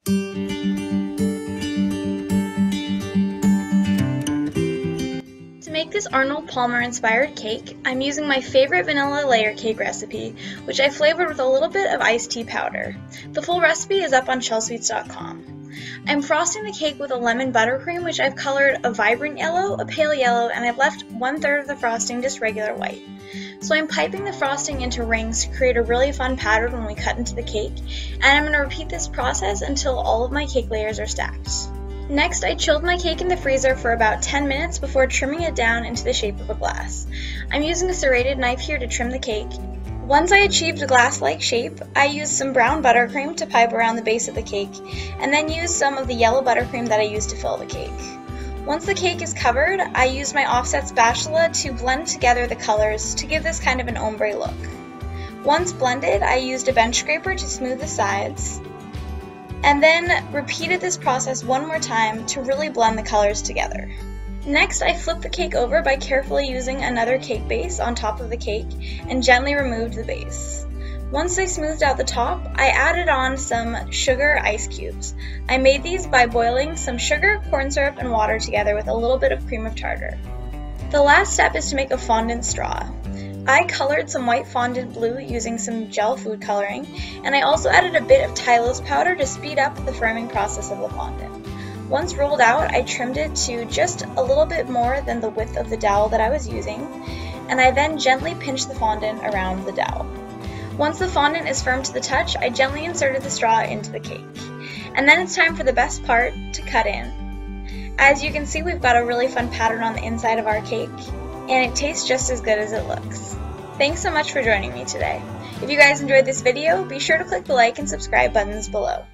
To make this Arnold Palmer inspired cake, I'm using my favorite vanilla layer cake recipe, which I flavored with a little bit of iced tea powder. The full recipe is up on Chelsweets.com. I'm frosting the cake with a lemon buttercream, which I've colored a vibrant yellow, a pale yellow, and I've left 1/3 of the frosting just regular white. So I'm piping the frosting into rings to create a really fun pattern when we cut into the cake, and I'm going to repeat this process until all of my cake layers are stacked. Next, I chilled my cake in the freezer for about 10 minutes before trimming it down into the shape of a glass. I'm using a serrated knife here to trim the cake. Once I achieved a glass-like shape, I used some brown buttercream to pipe around the base of the cake, and then used some of the yellow buttercream that I used to fill the cake. Once the cake is covered, I used my offset spatula to blend together the colors to give this kind of an ombre look. Once blended, I used a bench scraper to smooth the sides, and then repeated this process one more time to really blend the colors together. Next, I flipped the cake over by carefully using another cake base on top of the cake and gently removed the base. Once I smoothed out the top, I added on some sugar ice cubes. I made these by boiling some sugar, corn syrup, and water together with a little bit of cream of tartar. The last step is to make a fondant straw. I colored some white fondant blue using some gel food coloring, and I also added a bit of Tylose powder to speed up the firming process of the fondant. Once rolled out, I trimmed it to just a little bit more than the width of the dowel that I was using, and I then gently pinched the fondant around the dowel. Once the fondant is firm to the touch, I gently inserted the straw into the cake. And then it's time for the best part, to cut in. As you can see, we've got a really fun pattern on the inside of our cake, and it tastes just as good as it looks. Thanks so much for joining me today. If you guys enjoyed this video, be sure to click the like and subscribe buttons below.